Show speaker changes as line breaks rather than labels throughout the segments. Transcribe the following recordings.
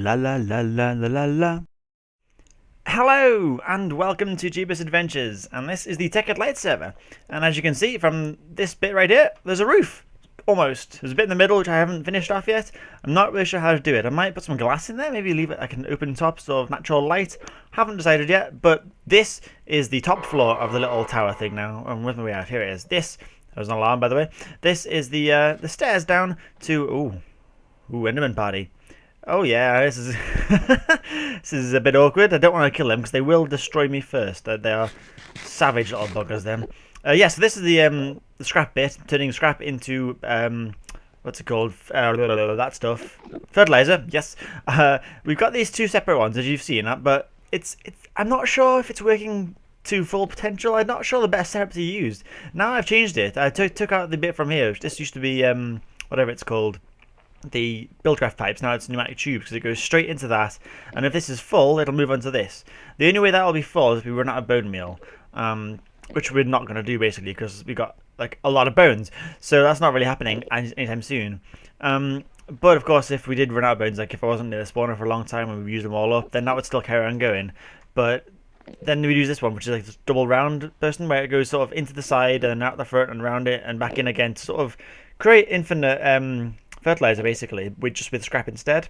La la la la la la la. Hello and welcome to Jebus Adventures, and this is the Tekkit Lite Server. And as you can see from this bit right here, there's a roof. Almost. There's a bit in the middle which I haven't finished off yet. I'm not really sure how to do it. I might put some glass in there, maybe leave it like an open top so of natural light. Haven't decided yet, but this is the top floor of the little tower thing now. I'm with my way out. Here it is. This was an alarm, by the way. This is the stairs down to Enderman party. Oh yeah, this is this is a bit awkward. I don't want to kill them because they will destroy me first. They are savage little buggers. Then, so this is the scrap bit, turning scrap into what's it called? That stuff, fertilizer. Yes, we've got these two separate ones as you've seen, but it's. I'm not sure if it's working to full potential. I'm not sure the best setup to use. Now I've changed it. I took out the bit from here. This used to be whatever it's called. The buildcraft pipes. Now it's pneumatic tubes because it goes straight into that, and if this is full it'll move on to this. The only way that will be full is if we run out of bone meal, which we're not going to do basically because we got like a lot of bones, so that's not really happening anytime soon. But of course if we did run out of bones, like if I wasn't near the spawner for a long time and we used them all up, then that would still carry on going. But then we'd use this one, which is like this double round person where it goes sort of into the side and out the front and round it and back in again to sort of create infinite fertilizer basically, with scrap instead.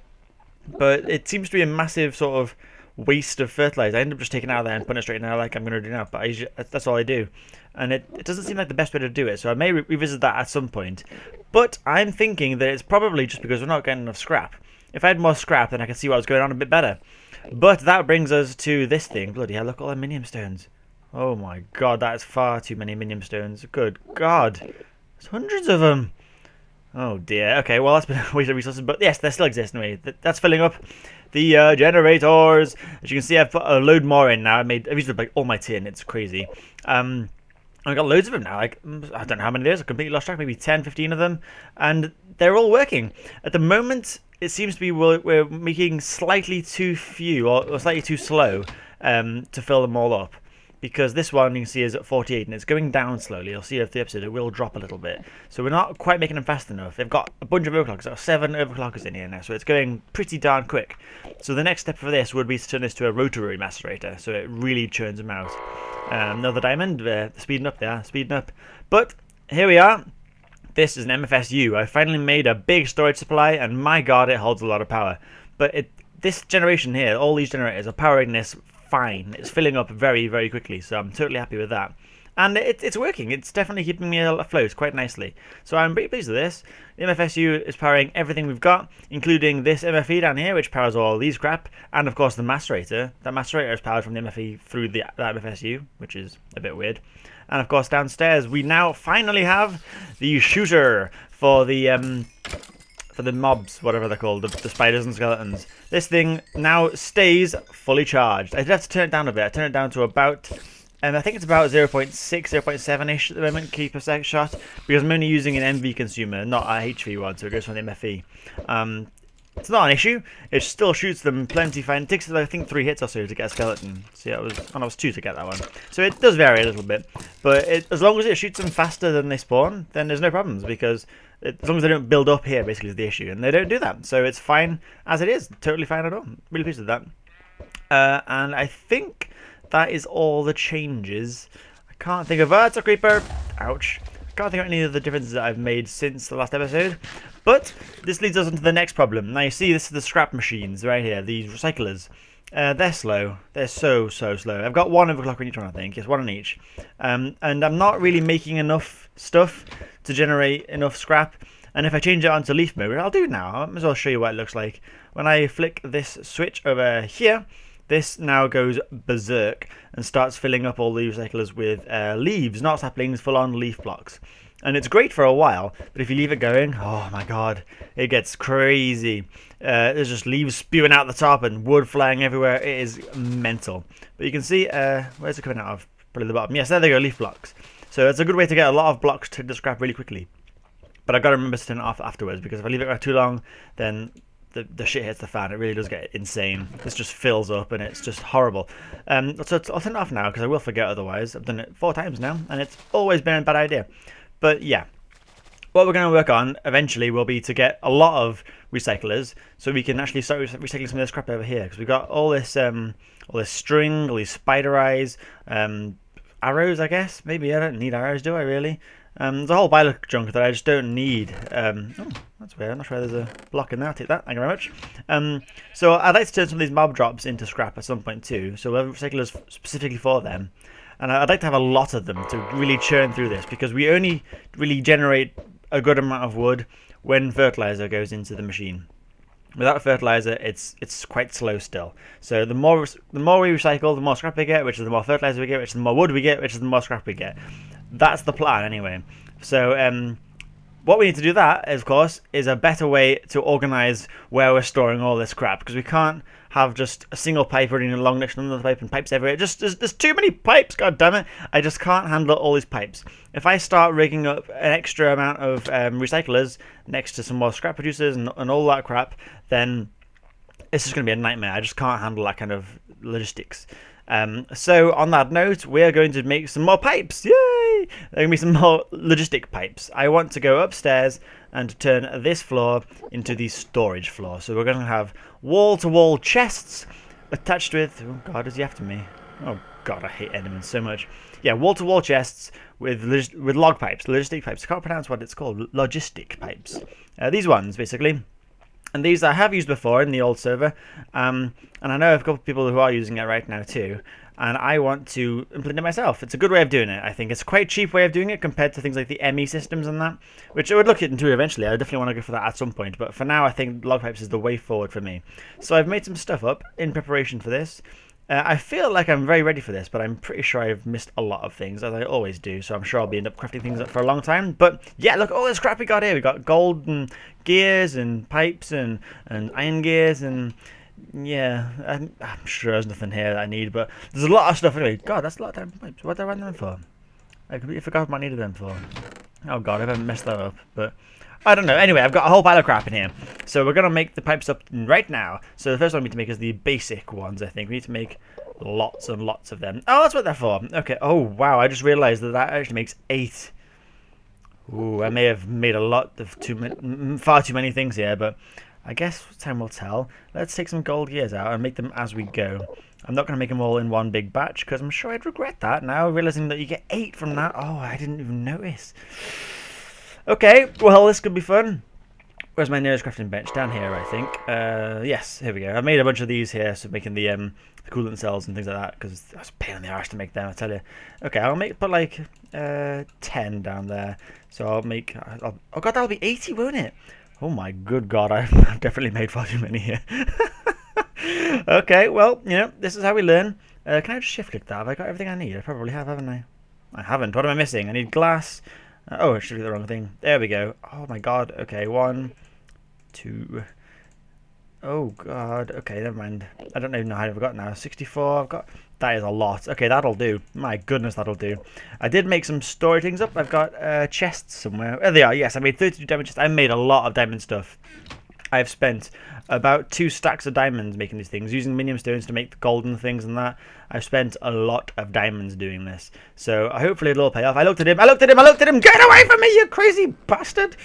But it seems to be a massive sort of waste of fertilizer. I end up just taking it out of there and putting it straight in there like I'm going to do now, but that's all I do, and it doesn't seem like the best way to do it, so I may revisit that at some point. But I'm thinking that it's probably just because we're not getting enough scrap. If I had more scrap then I could see what was going on a bit better. But that brings us to this thing. Bloody hell, look at all the minium stones. Oh my god, that is far too many minium stones. Good god, there's hundreds of them. Oh dear. Okay, well that's been a waste of resources, but yes, they still exist anyway. That's filling up the generators. As you can see, I've put a load more in now. I've used up like all my tin. It's crazy. I've got loads of them now. Like I don't know how many there is. I completely lost track. Maybe 10, 15 of them, and they're all working at the moment. It seems to be we're making slightly too few or slightly too slow to fill them all up. Because this one you can see is at 48 and it's going down slowly. You'll see after the episode it will drop a little bit. So we're not quite making them fast enough. They've got a bunch of overclockers. There are 7 overclockers in here now, so it's going pretty darn quick. So the next step for this would be to turn this to a rotary macerator, so it really churns them out. Another diamond, speeding up there, speeding up. But here we are. This is an MFSU. I finally made a big storage supply, and my god, it holds a lot of power. But this generation here, all these generators are powering this fine. It's filling up very, very quickly, so I'm totally happy with that. And it's working. It's definitely keeping me afloat quite nicely. So I'm pretty pleased with this. The MFSU is powering everything we've got, including this MFE down here, which powers all these crap, and of course the macerator. That macerator is powered from the MFE through that MFSU, which is a bit weird. And of course downstairs we now finally have the shooter for the mobs, whatever they're called, the spiders and skeletons. This thing now stays fully charged. I did have to turn it down a bit. I turned it down to about, I think it's about 0.6, 0.7-ish at the moment, key per sec shot, because I'm only using an MV consumer, not a HV one, so it goes from the MFE. It's not an issue. It still shoots them plenty fine. It takes, I think, 3 hits or so to get a skeleton. See, it was 2 to get that one. So it does vary a little bit. But as long as it shoots them faster than they spawn, then there's no problems, because as long as they don't build up here, basically, is the issue. And they don't do that. So it's fine as it is. Totally fine at all. Really pleased with that. And I think that is all the changes. I can't think of... it's a creeper. Ouch. I can't think of any of the differences that I've made since the last episode. But this leads us on to the next problem. Now you see this is the scrap machines right here, these recyclers. They're slow. They're so slow. I've got one overclocker in each one, I think. Yes, one on each. And I'm not really making enough stuff to generate enough scrap. And if I change it onto leaf mode, I'll do now. I might as well show you what it looks like. When I flick this switch over here, this now goes berserk and starts filling up all the recyclers with leaves, not saplings, full-on leaf blocks. And it's great for a while, but if you leave it going, oh my god, it gets crazy. There's just leaves spewing out the top and wood flying everywhere. It is mental. But you can see, where's it coming out of? Probably the bottom. Yes, there they go, leaf blocks. So it's a good way to get a lot of blocks to scrap really quickly. But I've got to remember to turn it off afterwards, because if I leave it too long, then the shit hits the fan. It really does get insane. This just fills up and it's just horrible. So I'll turn it off now because I will forget otherwise. I've done it 4 times now and it's always been a bad idea. But yeah, what we're going to work on eventually will be to get a lot of recyclers, so we can actually start recycling some of this crap over here, because we've got all this string, all these spider eyes, arrows, I guess. Maybe I don't need arrows, do I really? There's a whole pile of junk that I just don't need. Oh, that's weird. I'm not sure there's a block in there. I'll take that. Thank you very much. So I'd like to turn some of these mob drops into scrap at some point too. So we'll have recyclers specifically for them. And I'd like to have a lot of them to really churn through this, because we only really generate a good amount of wood when fertilizer goes into the machine. Without fertilizer, it's quite slow still. So the more we recycle, the more scrap we get, which is the more fertilizer we get, which is the more wood we get, which is the more scrap we get. That's the plan anyway. So what we need to do that, of course, is a better way to organize where we're storing all this crap, because we can't have just a single pipe running along next to another pipe and pipes everywhere. There's too many pipes, god damn it. I just can't handle all these pipes. If I start rigging up an extra amount of recyclers next to some more scrap producers and all that crap, then it's just going to be a nightmare. I just can't handle that kind of logistics. So on that note, we're going to make some more pipes. Yay! There are going to be some more logistic pipes. I want to go upstairs and turn this floor into the storage floor. So we're going to have wall-to-wall chests attached with... Oh god, is he after me? Oh god, I hate Enderman so much. Yeah, wall-to-wall chests with log pipes, logistic pipes. I can't pronounce what it's called. Logistic pipes. These ones, basically. And these I have used before in the old server, and I know a couple of people who are using it right now too, and I want to implement it myself. It's a good way of doing it, I think. It's a quite cheap way of doing it compared to things like the ME systems and that, which I would look into eventually. I definitely want to go for that at some point, but for now I think log pipes is the way forward for me. So I've made some stuff up in preparation for this. I feel like I'm very ready for this, but I'm pretty sure I've missed a lot of things, as I always do, so I'm sure I'll be end up crafting things up for a long time. But yeah, look at all this crap we got here. We got golden gears and pipes and iron gears, and yeah, I'm sure there's nothing here that I need, but there's a lot of stuff anyway. God, that's a lot of diamond pipes. What did I run them for? I completely forgot what I needed them for. Oh god, I haven't messed that up, but... I don't know. Anyway, I've got a whole pile of crap in here. So we're going to make the pipes up right now. So the first one we need to make is the basic ones, I think. We need to make lots and lots of them. Oh, that's what they're for. Okay. Oh, wow. I just realized that actually makes 8. Ooh, I may have made a lot of far too many things here, but I guess time will tell. Let's take some gold gears out and make them as we go. I'm not going to make them all in one big batch, because I'm sure I'd regret that now, realizing that you get 8 from that. Oh, I didn't even notice. Okay, well, this could be fun. Where's my nearest crafting bench? Down here, I think. Yes, here we go. I've made a bunch of these here, so making the coolant cells and things like that, because that's a pain in the arse to make them, I tell you. Okay, I'll put like 10 down there. So I'll make... oh god, that'll be 80, won't it? Oh my good god, I've definitely made far too many here. Okay, well, you know, this is how we learn. Can I just shift click that? Have I got everything I need? I probably have, haven't I? I haven't. What am I missing? I need glass... oh, I should do the wrong thing. There we go. Oh my god. Okay, 1, 2. Oh god. Okay, never mind. I don't even know how I've got now. 64. I've got. That is a lot. Okay, that'll do. My goodness, that'll do. I did make some storage things up. I've got chests somewhere. There they are. Yes, I made 32 diamond chests. I made a lot of diamond stuff. I've spent about 2 stacks of diamonds making these things, using minium stones to make the golden things and that. I've spent a lot of diamonds doing this. So hopefully it'll all pay off. I looked at him. Get away from me, you crazy bastard!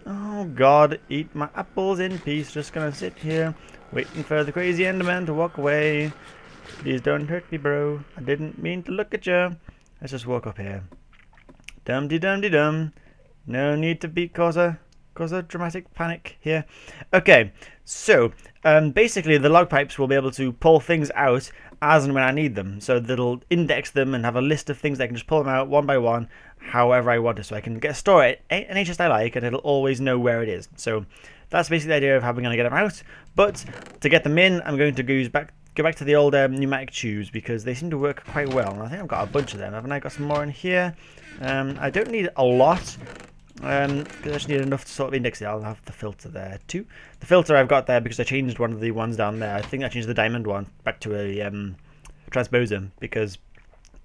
Oh god, eat my apples in peace. Just gonna sit here, waiting for the crazy enderman to walk away. Please don't hurt me, bro. I didn't mean to look at you. Let's just walk up here. Dum-de-dum-de-dum. No need to cause a dramatic panic here. Okay, so basically the log pipes will be able to pull things out as and when I need them. So that'll index them and have a list of things that I can just pull them out one by one, however I want it. So I can store it any chest I like, and it'll always know where it is. So that's basically the idea of how we're going to get them out. But to get them in, I'm going to go back to the old pneumatic tubes, because they seem to work quite well. And I think I've got a bunch of them. Haven't I got some more in here? I don't need a lot. Because I just need enough to sort of index it. I'll have the filter there too. The filter I've got there because I changed one of the ones down there. I think I changed the diamond one back to a transposer, because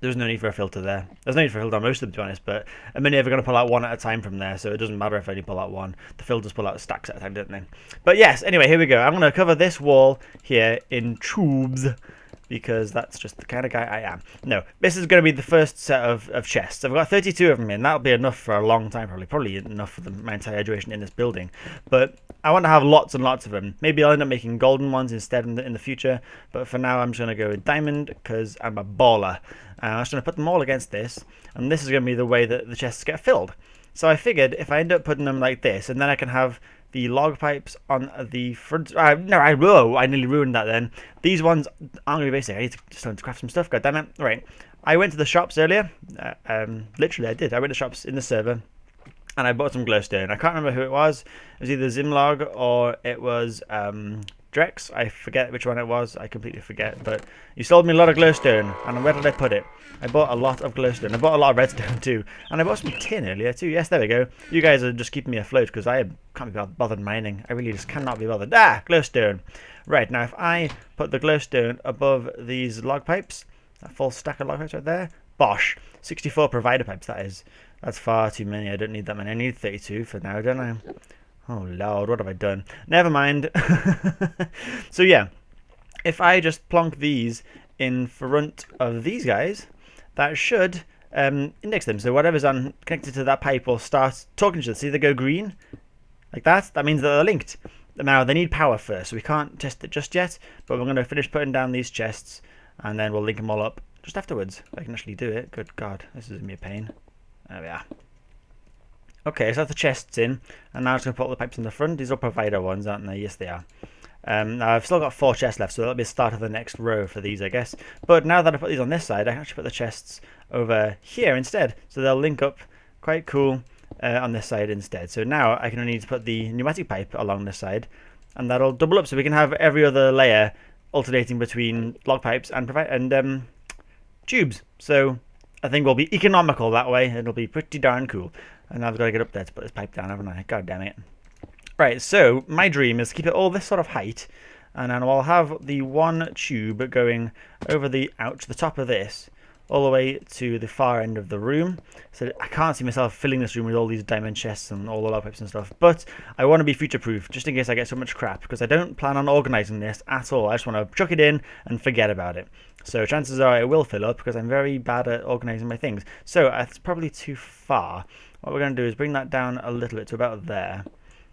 there's no need for a filter there. There's no need for a filter on most of them, to be honest, but I'm only ever going to pull out one at a time from there, so it doesn't matter if I only pull out one. The filters pull out stacks at a time, don't they? But yes, anyway, here we go. I'm going to cover this wall here in tubes. because that's just the kind of guy I am. No, this is going to be the first set of chests. I've got 32 of them in. That'll be enough for a long time, probably enough for my entire duration in this building. But I want to have lots and lots of them. Maybe I'll end up making golden ones instead in the future. But for now, I'm just going to go with diamond because I'm a baller. I'm just going to put them all against this, and this is going to be the way that the chests get filled. So I figured if I end up putting them like this, and then I can have the log pipes on the front. No, I will. I nearly ruined that then. These ones aren't going to be basic. I need to just craft some stuff. God damn it. Right. I went to the shops earlier. Literally, I did. I went to the shops in the server and I bought some glowstone. I can't remember who it was. It was either Zimlog or it was Drex. I forget which one it was. I completely forget. But you sold me a lot of glowstone. And where did I put it? I bought a lot of glowstone. I bought a lot of redstone too. And I bought some tin earlier too. Yes, there we go. You guys are just keeping me afloat because I can't be bothered mining. I really just cannot be bothered. Ah, glowstone. Right, now if I put the glowstone above these log pipes, that full stack of log pipes right there, bosh. 64 provider pipes, that is. That's far too many. I don't need that many. I need 32 for now, don't I? Oh, Lord, what have I done? Never mind. So, yeah, if I just plonk these in front of these guys, that should index them. So whatever's connected to that pipe will start talking to us. See, they go green like that. That means that they're linked. Now, they need power first, so we can't test it just yet, but we're going to finish putting down these chests, and then we'll link them all up just afterwards. I can actually do it. Good God, this is going to be a pain. There we are. Okay, so that's the chests in, and now I'm just going to put all the pipes in the front. These are provider ones, aren't they? Yes, they are. Now I've still got 4 chests left, so that'll be the start of the next row for these, I guess. But now that I put these on this side, I can actually put the chests over here instead, so they'll link up quite cool on this side instead. So now I can only need to put the pneumatic pipe along this side, and that'll double up, so we can have every other layer alternating between log pipes and tubes. So I think we'll be economical that way. It'll be pretty darn cool. And I've got to get up there to put this pipe down, haven't I? God damn it. Right, so my dream is to keep it all this sort of height, and then I'll have the one tube going over the top of this, all the way to the far end of the room. So I can't see myself filling this room with all these diamond chests and all the log pipes and stuff, but I want to be future-proof, just in case I get so much crap, because I don't plan on organising this at all. I just want to chuck it in and forget about it. So chances are it will fill up, because I'm very bad at organising my things. So it's probably too far. What we're going to do is bring that down a little bit to about there.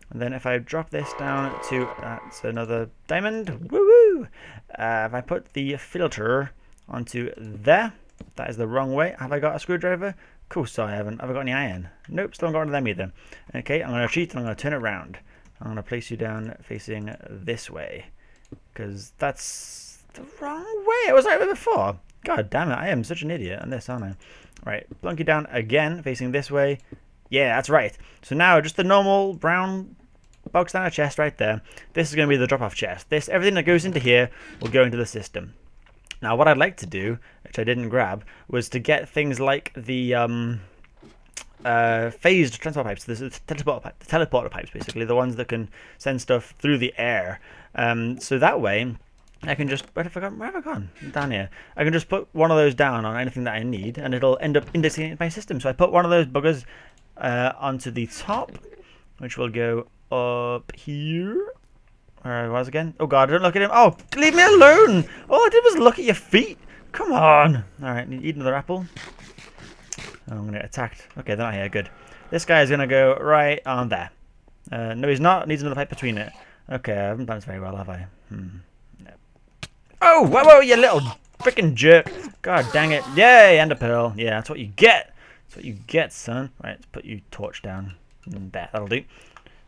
And then if I drop this down to, that's another diamond, woo-woo! If I put the filter onto there, that is the wrong way. Have I got a screwdriver? Of course I haven't. Have I got any iron? Nope, still haven't got one of them either. Okay, I'm going to cheat and I'm going to turn it around. I'm going to place you down facing this way, because that's the wrong way. I was right way before. God damn it, I am such an idiot on this, aren't I? Right, plunk you down again, facing this way. Yeah, that's right. So now, just the normal brown box standard chest right there. This is going to be the drop-off chest. Everything that goes into here will go into the system. Now, what I'd like to do, which I didn't grab, was to get things like the phased transport pipes, the teleporter pipes, basically, the ones that can send stuff through the air. So that way, I can just, where have I gone? Down here. I can just put one of those down on anything that I need, and it'll end up indexing it in my system. So I put one of those buggers onto the top, which will go up here. Where I was again. Oh God, don't look at him. Oh, leave me alone. All I did was look at your feet. Come on. Alright, need to eat another apple. Oh, I'm going to get attacked. Okay, they're not here. Good. This guy is going to go right on there. No, he's not. Needs another pipe between it. Okay, I haven't done this very well, have I? No. Oh, whoa, you little freaking jerk. God dang it. Yay, ender pearl. Yeah, that's what you get. That's what you get, son. Right, let's put your torch down. There, that'll do.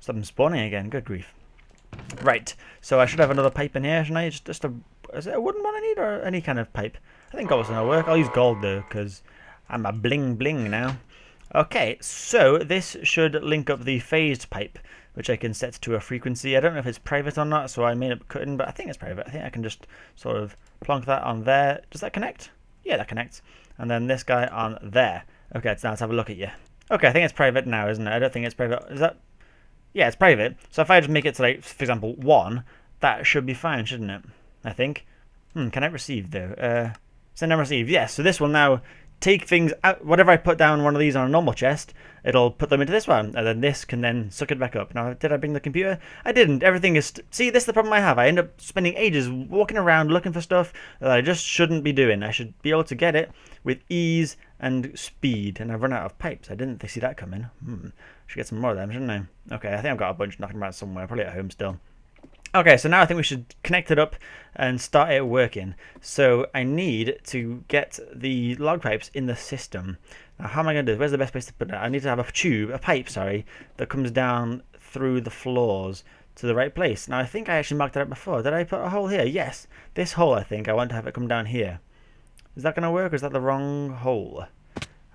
Stop them spawning again. Good grief. Right, so I should have another pipe in here, shouldn't I? Is it a wooden one I need, or any kind of pipe? I think gold's gonna work. I'll use gold though, because I'm a bling bling now. Okay, so this should link up the phased pipe, which I can set to a frequency. I don't know if it's private or not, so I may end up cutting, but I think it's private. I think I can just sort of plonk that on there. Does that connect? Yeah, that connects. And then this guy on there. Okay, so now let's have a look at you. Okay, I think it's private now, isn't it? I don't think it's private. Is that? Yeah, it's private. So if I just make it to, like, for example, 1, that should be fine, shouldn't it? I think. Can I receive, though? Send and receive. Yes, so this will now take things out. Whatever I put down one of these on a normal chest, it'll put them into this one, and then this can then suck it back up. Now, did I bring the computer? I didn't. Everything is... See, this is the problem I have. I end up spending ages walking around looking for stuff that I just shouldn't be doing. I should be able to get it with ease and speed, and I've run out of pipes. I didn't see that coming. Should get some more of them, shouldn't I? Okay, I think I've got a bunch knocking around somewhere, probably at home still. Okay, so now I think we should connect it up and start it working. So I need to get the log pipes in the system. Now, how am I going to do this? Where's the best place to put it? I need to have a pipe, that comes down through the floors to the right place. Now, I think I actually marked that out before. Did I put a hole here? Yes. This hole, I think, I want to have it come down here. Is that going to work, or is that the wrong hole?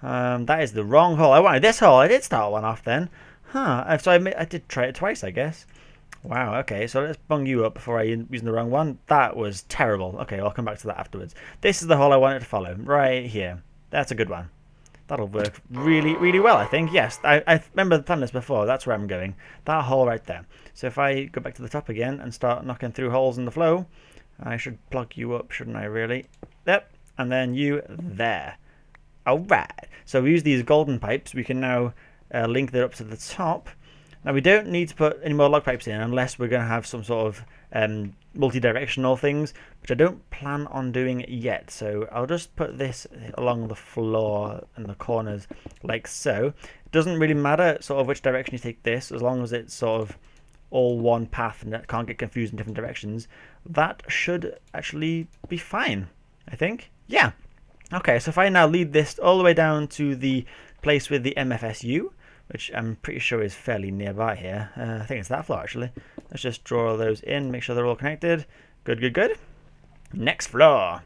That is the wrong hole. I wanted this hole. I did start one off then. Huh. So I did try it twice, I guess. Wow, okay, so let's bung you up before I using the wrong one. That was terrible. Okay, I'll come back to that afterwards. This is the hole I wanted to follow, right here. That's a good one. That'll work really, really well, I think. Yes, I remember planning this before. That's where I'm going. That hole right there. So if I go back to the top again and start knocking through holes in the flow, I should plug you up, shouldn't I, really? Yep, and then you there. Alright, so we use these golden pipes. We can now link that up to the top. Now, we don't need to put any more log pipes in unless we're going to have some sort of multi-directional things, which I don't plan on doing yet. So I'll just put this along the floor and the corners like so. It doesn't really matter sort of which direction you take this, as long as it's sort of all one path and it can't get confused in different directions. That should actually be fine, I think. Yeah. Okay, so if I now lead this all the way down to the place with the MFSU, which I'm pretty sure is fairly nearby here. I think it's that floor, actually. Let's just draw all those in, make sure they're all connected. Good, good, good. Next floor.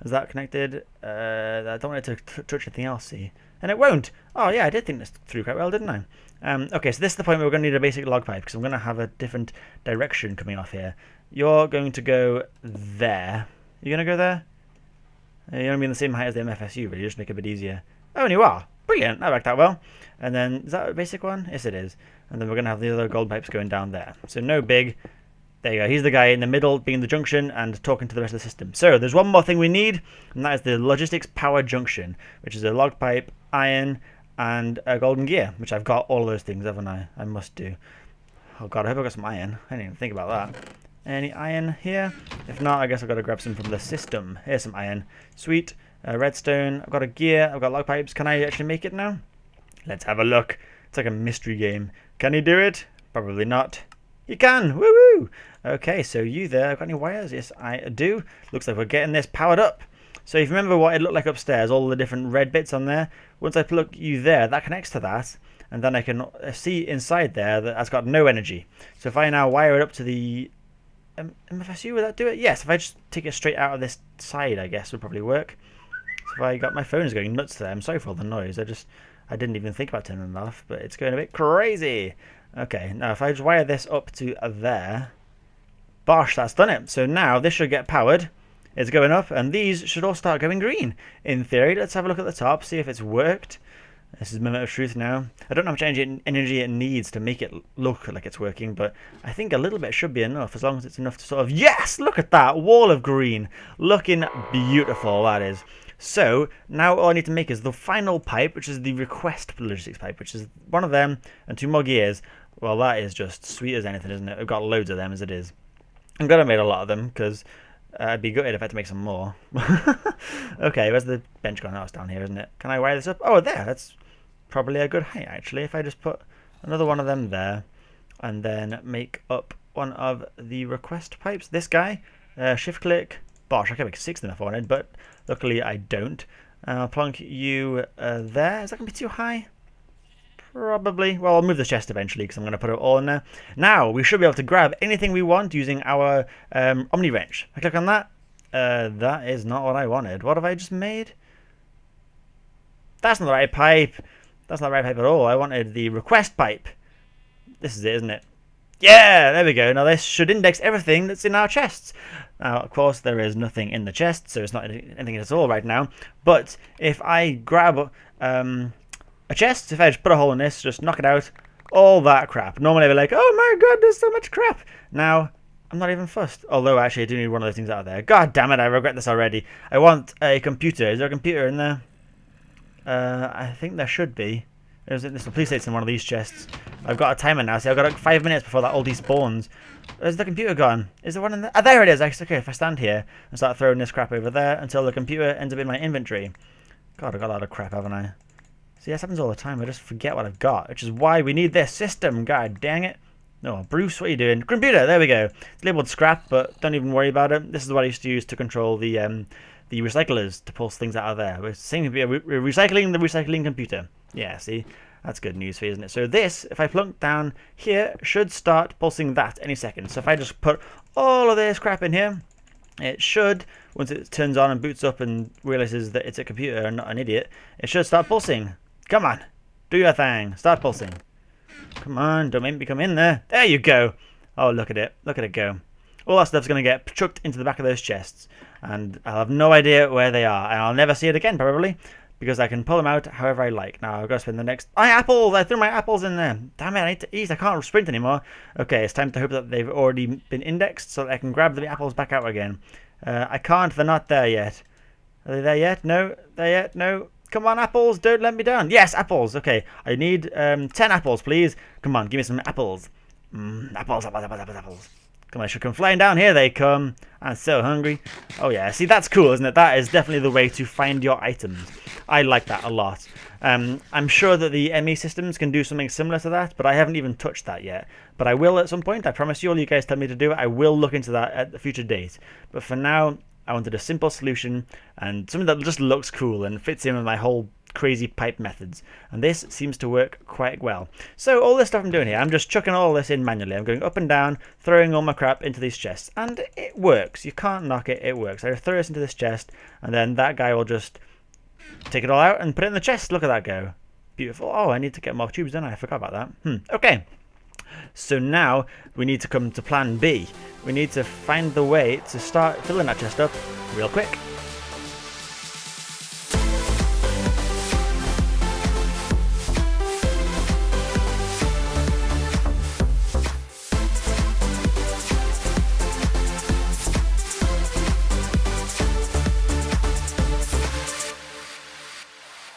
Is that connected? I don't want it to touch anything else, see? And it won't. Oh, yeah, I did think this through quite well, didn't I? Okay, so this is the point where we're going to need a basic log pipe, because I'm going to have a different direction coming off here. You're going to go there. You're going to go there? You're going to be in the same height as the MFSU, really, just make it a bit easier. Oh, and you are. Brilliant, that worked out well. And then, is that a basic one? Yes, it is. And then we're going to have the other gold pipes going down there. So no big. There you go. He's the guy in the middle, being the junction and talking to the rest of the system. So there's one more thing we need, and that is the Logistics Power Junction, which is a log pipe, iron, and a golden gear, which I've got all of those things, haven't I? I must do. Oh god, I hope I got some iron. I didn't even think about that. Any iron here? If not, I guess I've got to grab some from the system. Here's some iron. Sweet. Redstone. I've got a gear. I've got log pipes. Can I actually make it now? Let's have a look. It's like a mystery game. Can he do it? Probably not. You can! Woo-woo! Okay, so you there. Got any wires? Yes, I do. Looks like we're getting this powered up. So if you remember what it looked like upstairs, all the different red bits on there, once I plug you there, that connects to that, and then I can see inside there that it's got no energy. So if I now wire it up to the MFSU, would that do it? Yes, if I just take it straight out of this side, I guess would probably work. So if I got my phone is going nuts there. I'm sorry for all the noise. I didn't even think about turning it off, but it's going a bit crazy. Okay, now if I just wire this up to there, bosh, that's done it. So now this should get powered. It's going up, and these should all start going green. In theory, let's have a look at the top, see if it's worked. This is moment of truth now. I don't know how much energy it needs to make it look like it's working, but I think a little bit should be enough, as long as it's enough to sort of... Yes! Look at that! Wall of green. Looking beautiful, that is. So, now all I need to make is the final pipe, which is the request logistics pipe, which is one of them, and 2 more gears. Well, that is just sweet as anything, isn't it? I've got loads of them as it is. I'm glad I made a lot of them, because I'd be gutted if I had to make some more. Okay, where's the bench gone? Oh, it's down here, isn't it? Can I wire this up? Oh, there. That's probably a good height, actually. If I just put another one of them there, and then make up one of the request pipes. This guy, shift click. Bosh, I can make 6 of them if I wanted, but luckily I don't. I'll plonk you there. Is that going to be too high? Probably. Well, I'll move the chest eventually because I'm going to put it all in there. Now, we should be able to grab anything we want using our Omni wrench. I click on that. That is not what I wanted. What have I just made? That's not the right pipe. That's not the right pipe at all. I wanted the request pipe. This is it, isn't it? Yeah, there we go. Now this should index everything that's in our chests. Now, of course, there is nothing in the chest, so it's not anything at all right now. But if I grab a chest, if I just put a hole in this, just knock it out, all that crap. Normally I'd be like, oh my god, there's so much crap. Now, I'm not even fussed. Although, actually, I do need one of those things out of there. God damn it, I regret this already. I want a computer. Is there a computer in there? I think there should be. There's a police station in one of these chests. I've got a timer now. See, I've got like 5 minutes before that all despawns. Where's the computer gone? Is there one in there? Oh, there it is. Okay, if I stand here and start throwing this crap over there until the computer ends up in my inventory. God, I've got a lot of crap, haven't I? See, this happens all the time. I just forget what I've got, which is why we need this system. God dang it. No, Bruce, what are you doing? Computer, there we go. It's labeled scrap, but don't even worry about it. This is what I used to use to control the recyclers to pulse things out of there. We're recycling the recycling computer. Yeah, see? That's good news for you, isn't it? So this, if I plunk down here, should start pulsing that any second. So if I just put all of this crap in here, it should, once it turns on and boots up and realizes that it's a computer and not an idiot, it should start pulsing. Come on, do your thing. Start pulsing. Come on, don't make me come in there. There you go. Oh, look at it. Look at it go. All that stuff's going to get chucked into the back of those chests. And I'll have no idea where they are. And I'll never see it again, probably. Because I can pull them out however I like. Now, I've got to spend the next... apples! I threw my apples in there. Damn it, I need to eat. I can't sprint anymore. Okay, it's time to hope that they've already been indexed so that I can grab the apples back out again. I can't. They're not there yet. Are they there yet? No. There yet? No. Come on, apples. Don't let me down. Yes, apples. Okay. I need 10 apples, please. Come on, give me some apples. Apples. Come on, I should come flying down. Here they come. I'm so hungry. Oh, yeah. See, that's cool, isn't it? That is definitely the way to find your items. I like that a lot. I'm sure that the ME systems can do something similar to that, but I haven't even touched that yet. But I will at some point. I promise you, all you guys tell me to do it. I will look into that at a future date. But for now, I wanted a simple solution and something that just looks cool and fits in with my whole crazy pipe methods, and this seems to work quite well. So all this stuff I'm doing here, I'm just chucking all this in manually. I'm going up and down, throwing all my crap into these chests, and it works. You can't knock it, it works. I throw this into this chest, and then that guy will just take it all out and put it in the chest. Look at that go. Beautiful. Oh, I need to get more tubes, don't I? I forgot about that. Okay. So now we need to come to plan B. We need to find the way to start filling that chest up real quick.